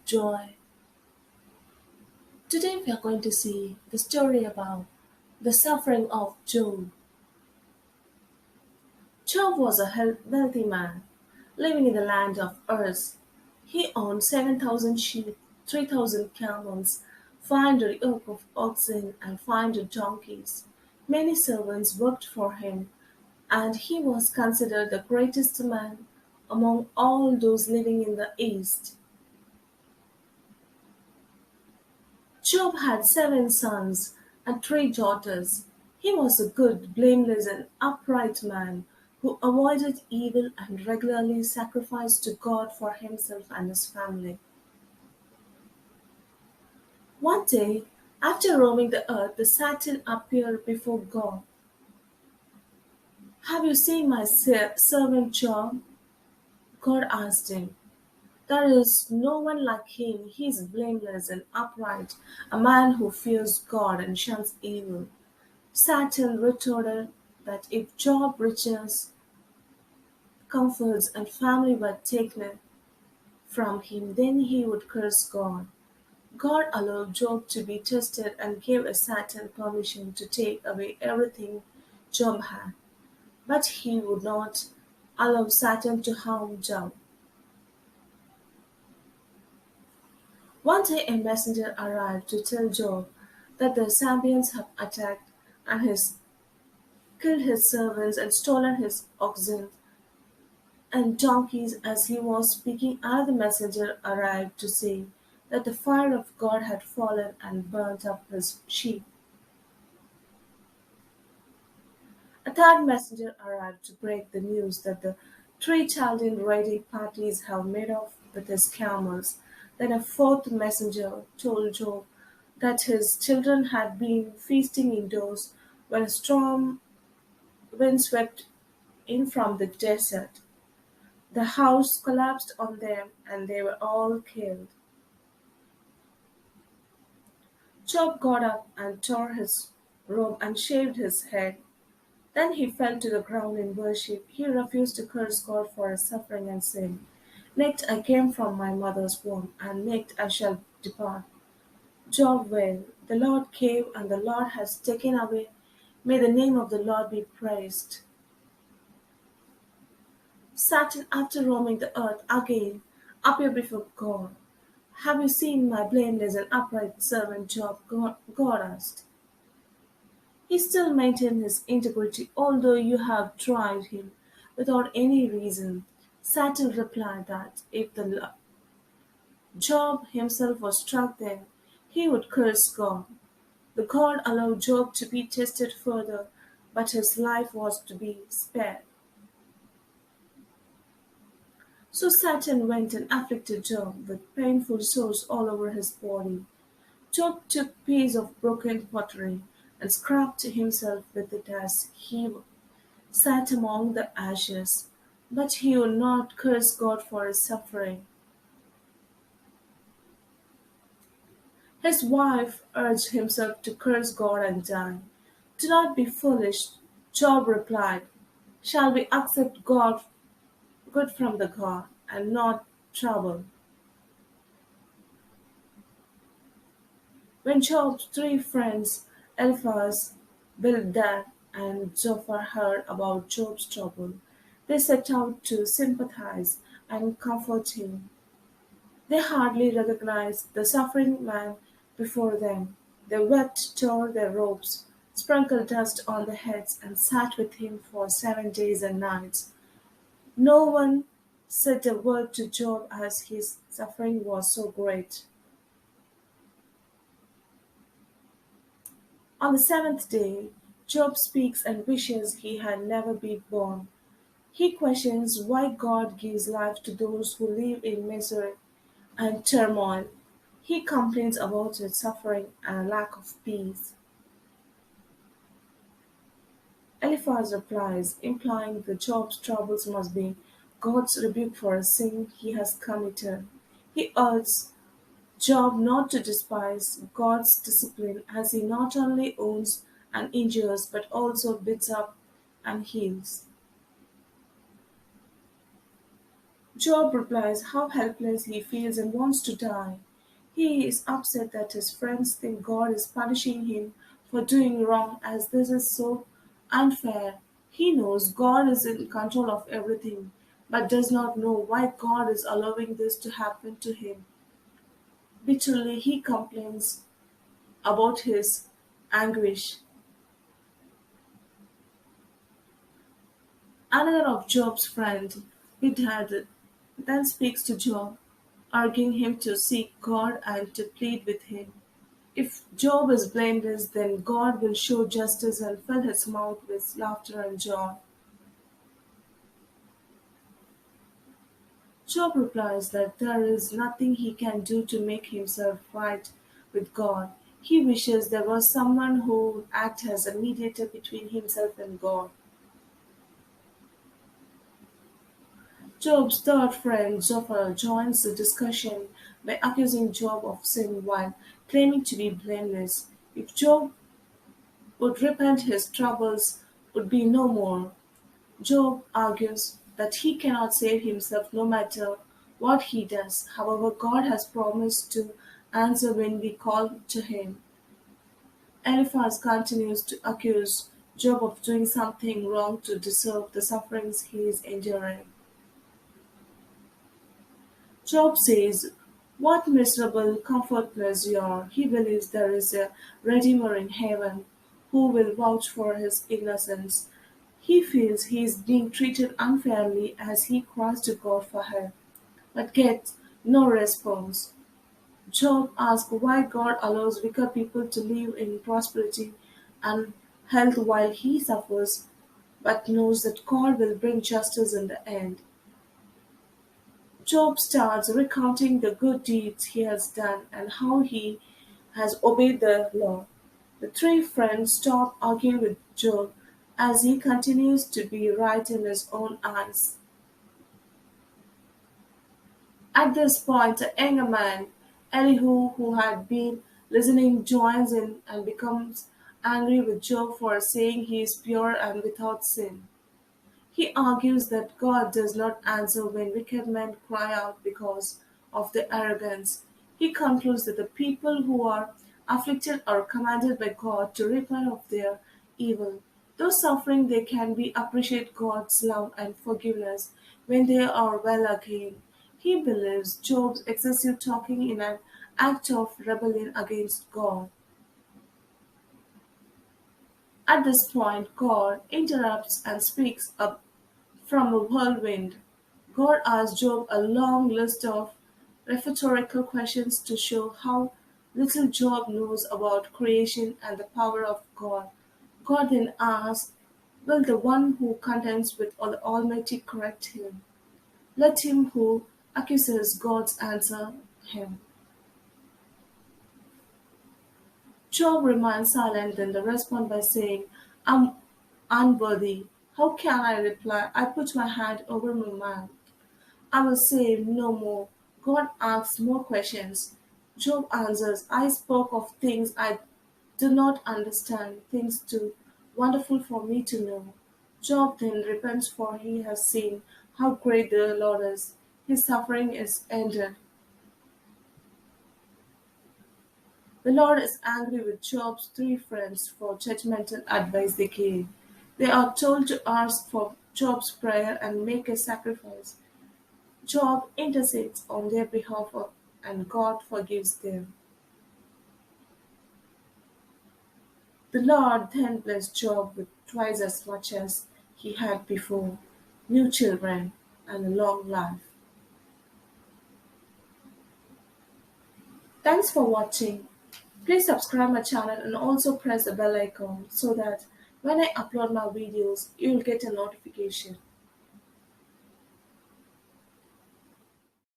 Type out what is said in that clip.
joy. Today we are going to see the story about the suffering of Job. Job was a wealthy man living in the land of Uz. He owned 7,000 sheep, 3,000 camels, 500 yoke of oxen, and 500 donkeys. Many servants worked for him, and he was considered the greatest man among all those living in the East. Job had 7 sons and 3 daughters. He was a good, blameless, and upright man who avoided evil and regularly sacrificed to God for himself and his family. One day, after roaming the earth, the Satan appeared before God. Have you seen my servant Job? God asked him. There is no one like him. He is blameless and upright, a man who fears God and shuns evil. Satan retorted that if Job's riches, comforts, and family were taken from him, then he would curse God. God allowed Job to be tested and gave a Satan permission to take away everything Job had, but he would not allow Satan to harm Job. One day a messenger arrived to tell Job that the Sabeans had attacked and killed his servants and stolen his oxen and donkeys. As he was speaking, another messenger arrived to say that the fire of God had fallen and burnt up his sheep. A third messenger arrived to break the news that the 3 Chaldean raiding parties have made off with his camels. Then a fourth messenger told Job that his children had been feasting indoors when a strong wind swept in from the desert. The house collapsed on them and they were all killed. Job got up and tore his robe and shaved his head. Then he fell to the ground in worship. He refused to curse God for his suffering and sin. Naked I came from my mother's womb, and naked I shall depart. Job wailed, the Lord gave, and the Lord has taken away. May the name of the Lord be praised. Satan, after roaming the earth again, appeared before God. Have you seen my blameless and upright servant Job? God asked. He still maintained his integrity, although you have tried him without any reason. Satan replied that if the Job himself was struck, then he would curse God. The God allowed Job to be tested further, but his life was to be spared. So Satan went and afflicted Job with painful sores all over his body. Job took a piece of broken pottery and scraped himself with it as he sat among the ashes, but he would not curse God for his suffering. His wife urged himself to curse God and die. Do not be foolish, Job replied. Shall we accept God good from the God and not trouble? When Job's 3 friends, Eliphaz, Bildad, and Zophar heard about Job's trouble, they set out to sympathize and comfort him. They hardly recognized the suffering man before them. They wept, tore their robes, sprinkled dust on their heads, and sat with him for 7 days and nights. No one said a word to Job as his suffering was so great. On the seventh day, Job speaks and wishes he had never been born. He questions why God gives life to those who live in misery and turmoil. He complains about his suffering and lack of peace. Eliphaz replies, implying that Job's troubles must be God's rebuke for a sin he has committed. He urges Job not to despise God's discipline, as he not only owns and injures but also builds up and heals. Job replies how helpless he feels and wants to die. He is upset that his friends think God is punishing him for doing wrong as this is so unfair. He knows God is in control of everything, but does not know why God is allowing this to happen to him. Bitterly, he complains about his anguish. Another of Job's friends, Bildad, then speaks to Job, urging him to seek God and to plead with him. If Job is blameless, then God will show justice and fill his mouth with laughter and joy. Job replies that there is nothing he can do to make himself right with God. He wishes there was someone who would act as a mediator between himself and God. Job's third friend, Zophar, joins the discussion by accusing Job of sin while claiming to be blameless. If Job would repent, his troubles would be no more. Job argues that he cannot save himself no matter what he does. However, God has promised to answer when we call to him. Eliphaz continues to accuse Job of doing something wrong to deserve the sufferings he is enduring. Job says, "What miserable, comfortless you are." He believes there is a Redeemer in heaven who will vouch for his innocence. He feels he is being treated unfairly as he cries to God for help, but gets no response. Job asks why God allows wicked people to live in prosperity and health while he suffers, but knows that God will bring justice in the end. Job starts recounting the good deeds he has done and how he has obeyed the law. The three friends stop arguing with Job as he continues to be right in his own eyes. At this point, a younger man, Elihu, who had been listening, joins in and becomes angry with Job for saying he is pure and without sin. He argues that God does not answer when wicked men cry out because of their arrogance. He concludes that the people who are afflicted are commanded by God to repent of their evil. Though suffering, they can be appreciate God's love and forgiveness when they are well again. He believes Job's excessive talking in an act of rebellion against God. At this point, God interrupts and speaks up from a whirlwind. God asks Job a long list of rhetorical questions to show how little Job knows about creation and the power of God. God then asks, "Will the one who contends with the Almighty correct him? Let him who accuses God's answer him." Job remains silent, then they respond by saying, "I'm unworthy. How can I reply? I put my hand over my mouth. I will say no more." God asks more questions. Job answers, "I spoke of things I do not understand, things too wonderful for me to know." Job then repents, for he has seen how great the Lord is. His suffering is ended. The Lord is angry with Job's three friends for judgmental advice they gave. They are told to ask for Job's prayer and make a sacrifice. Job intercedes on their behalf and God forgives them. The Lord then blessed Job with twice as much as he had before, new children, and a long life. Thanks for watching. Please subscribe my channel and also press the bell icon so that when I upload my videos, you'll get a notification.